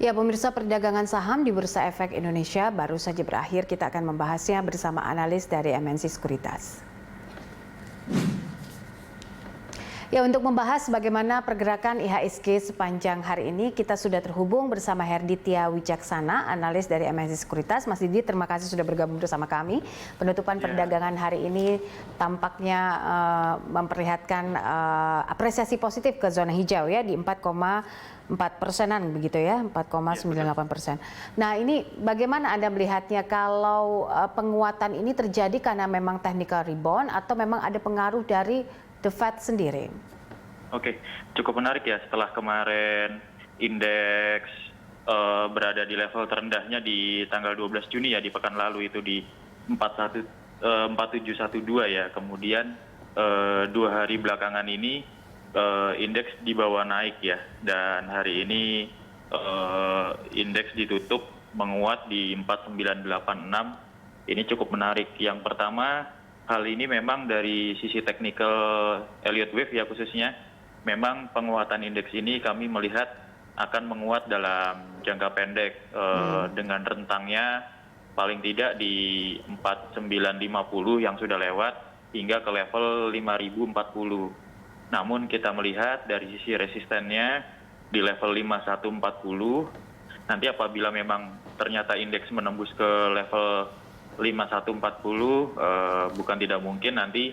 Ya, pemirsa, perdagangan saham di Bursa Efek Indonesia baru saja berakhir. Kita akan membahasnya bersama analis dari MNC Sekuritas. Ya, untuk membahas bagaimana pergerakan IHSG sepanjang hari ini, kita sudah terhubung bersama Herditya Wijaksana, analis dari MNC Sekuritas. Mas Didi, terima kasih sudah bergabung bersama kami. Penutupan perdagangan hari ini tampaknya memperlihatkan apresiasi positif ke zona hijau ya di 4,4%-an begitu ya, 4,98%. Nah, ini bagaimana Anda melihatnya kalau penguatan ini terjadi karena memang technical rebound atau memang ada pengaruh dari The Fed sendiri? Oke, cukup menarik ya setelah kemarin indeks berada di level terendahnya di tanggal 12 Juni ya, di pekan lalu itu di 4712 ya. Kemudian 2 hari belakangan ini indeks dibawa naik ya, dan hari ini indeks ditutup menguat di 4986. Ini cukup menarik. Yang pertama, hal ini memang dari sisi teknikal Elliott Wave ya khususnya, memang penguatan indeks ini kami melihat akan menguat dalam jangka pendek dengan rentangnya paling tidak di 4950 yang sudah lewat hingga ke level 5040. Namun kita melihat dari sisi resistennya di level 5140, nanti apabila memang ternyata indeks menembus ke level 5140, bukan tidak mungkin nanti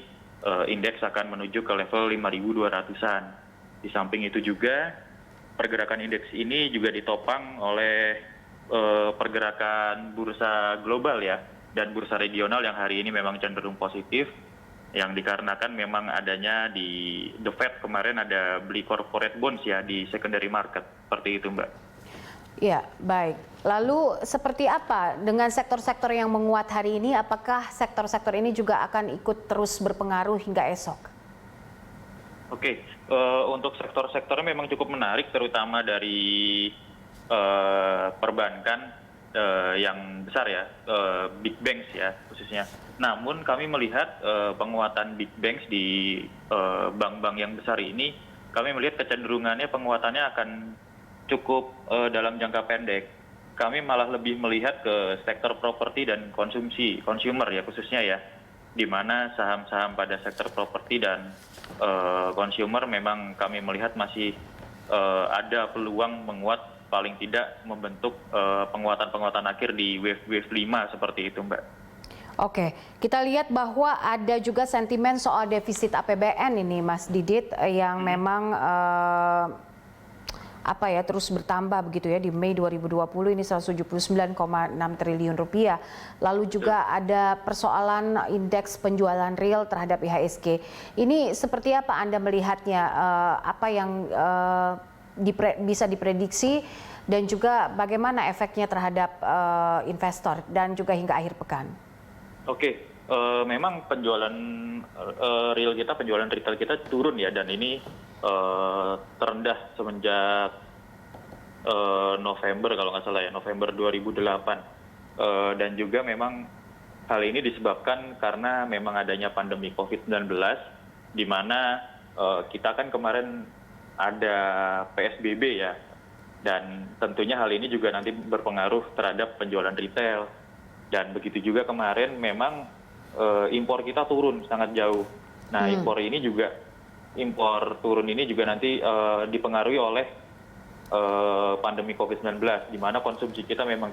indeks akan menuju ke level 5200-an. Di samping itu juga pergerakan indeks ini juga ditopang oleh pergerakan bursa global ya, dan bursa regional yang hari ini memang cenderung positif, yang dikarenakan memang adanya di The Fed kemarin ada beli corporate bonds ya di secondary market, seperti itu Mbak. Ya, baik. Lalu seperti apa dengan sektor-sektor yang menguat hari ini? Apakah sektor-sektor ini juga akan ikut terus berpengaruh hingga esok? Oke, untuk sektor-sektornya memang cukup menarik, terutama dari perbankan yang besar ya, big banks ya khususnya. Namun kami melihat penguatan big banks di bank-bank yang besar ini, kami melihat kecenderungannya penguatannya akan cukup dalam jangka pendek. Kami malah lebih melihat ke sektor properti dan konsumsi, consumer ya khususnya ya, di mana saham-saham pada sektor properti dan consumer memang kami melihat masih ada peluang menguat, paling tidak membentuk penguatan-penguatan akhir di wave 5 seperti itu Mbak. Oke, kita lihat bahwa ada juga sentimen soal defisit APBN ini Mas Didit yang memang terus bertambah begitu ya. Di Mei 2020 ini 179,6 triliun rupiah. Lalu juga ada persoalan indeks penjualan real terhadap IHSG. Ini seperti apa Anda melihatnya? Apa yang bisa diprediksi dan juga bagaimana efeknya terhadap investor dan juga hingga akhir pekan? Oke, memang penjualan real kita, penjualan retail kita turun ya, dan ini terendah semenjak November kalau nggak salah ya, November 2008. Dan juga memang hal ini disebabkan karena memang adanya pandemi COVID-19, di mana kita kan kemarin ada PSBB ya, dan tentunya hal ini juga nanti berpengaruh terhadap penjualan retail. Dan begitu juga kemarin memang impor kita turun sangat jauh. Nah, impor turun ini juga nanti dipengaruhi oleh pandemi COVID-19, di mana konsumsi kita memang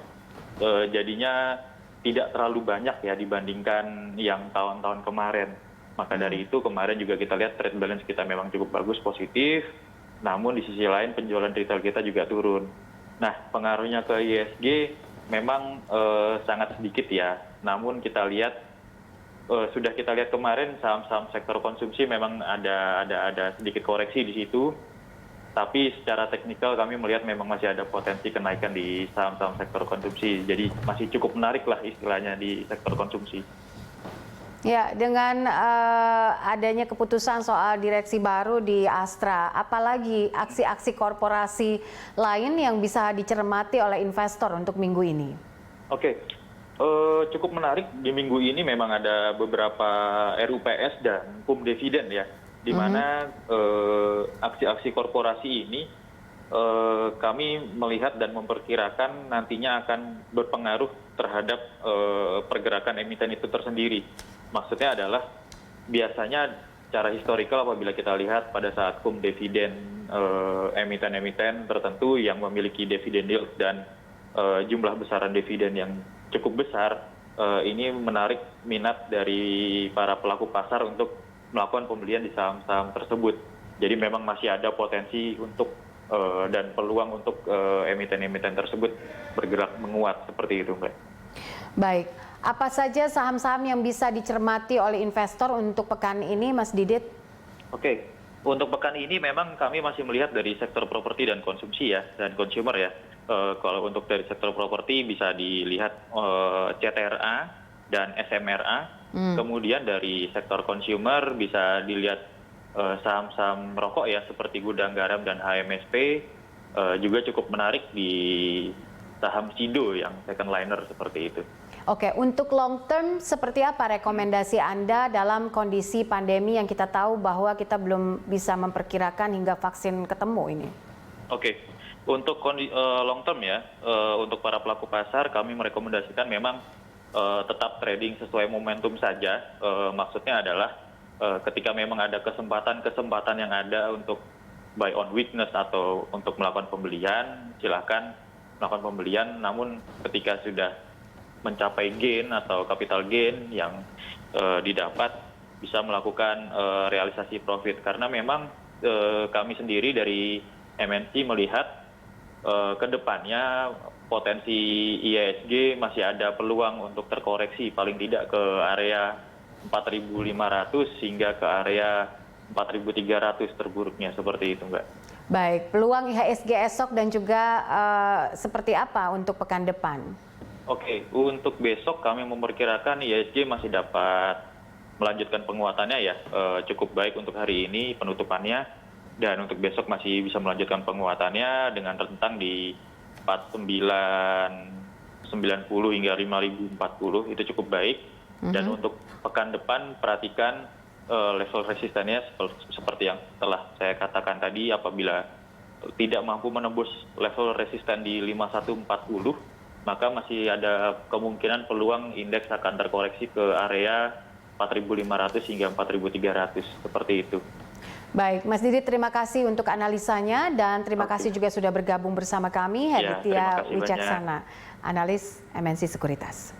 jadinya tidak terlalu banyak ya dibandingkan yang tahun-tahun kemarin. Maka dari itu kemarin juga kita lihat trade balance kita memang cukup bagus, positif, namun di sisi lain penjualan retail kita juga turun. Nah, pengaruhnya ke IHSG memang sangat sedikit ya, namun kita lihat sudah kita lihat kemarin saham-saham sektor konsumsi memang ada sedikit koreksi di situ, tapi secara teknikal kami melihat memang masih ada potensi kenaikan di saham-saham sektor konsumsi, jadi masih cukup menarik lah istilahnya di sektor konsumsi. Ya, dengan adanya keputusan soal direksi baru di Astra, apalagi aksi-aksi korporasi lain yang bisa dicermati oleh investor untuk minggu ini? Oke, cukup menarik di minggu ini memang ada beberapa RUPS dan PUM dividen ya, di mana aksi-aksi korporasi ini kami melihat dan memperkirakan nantinya akan berpengaruh terhadap pergerakan emiten itu tersendiri. Maksudnya adalah biasanya secara historikal apabila kita lihat pada saat cum dividen emiten-emiten tertentu yang memiliki dividen yield dan jumlah besaran dividen yang cukup besar, ini menarik minat dari para pelaku pasar untuk melakukan pembelian di saham-saham tersebut. Jadi memang masih ada potensi untuk dan peluang untuk emiten-emiten tersebut bergerak menguat seperti itu, Mbak. Baik, apa saja saham-saham yang bisa dicermati oleh investor untuk pekan ini, Mas Didit? Oke, untuk pekan ini memang kami masih melihat dari sektor properti dan konsumsi ya, dan consumer ya. Kalau untuk dari sektor properti bisa dilihat CTRA dan SMRA. Kemudian dari sektor consumer bisa dilihat saham-saham rokok ya seperti Gudang Garam dan HMSP, juga cukup menarik di saham Sido yang second liner seperti itu. Oke, untuk long term seperti apa rekomendasi Anda dalam kondisi pandemi yang kita tahu bahwa kita belum bisa memperkirakan hingga vaksin ketemu ini? Oke, untuk long term ya, untuk para pelaku pasar kami merekomendasikan memang tetap trading sesuai momentum saja. Maksudnya adalah ketika memang ada kesempatan yang ada untuk buy on weakness atau untuk melakukan pembelian, silakan melakukan pembelian. Namun ketika sudah mencapai gain atau capital gain yang didapat, bisa melakukan realisasi profit. Karena memang kami sendiri dari MNC melihat ke depannya potensi IHSG masih ada peluang untuk terkoreksi paling tidak ke area 4.500 hingga ke area 4.300 terburuknya seperti itu, Mbak. Baik, peluang IHSG esok dan juga seperti apa untuk pekan depan? Oke, untuk besok kami memperkirakan IHSG masih dapat melanjutkan penguatannya ya, cukup baik untuk hari ini penutupannya, dan untuk besok masih bisa melanjutkan penguatannya dengan rentang di 4990 hingga 5040, itu cukup baik. Dan untuk pekan depan perhatikan level resistennya seperti yang telah saya katakan tadi, apabila tidak mampu menembus level resisten di 5140, maka masih ada kemungkinan peluang indeks akan terkoreksi ke area 4.500 hingga 4.300 seperti itu. Baik, Mas Didit, terima kasih untuk analisanya dan terima kasih juga sudah bergabung bersama kami, Herditya Wicaksana, analis MNC Sekuritas.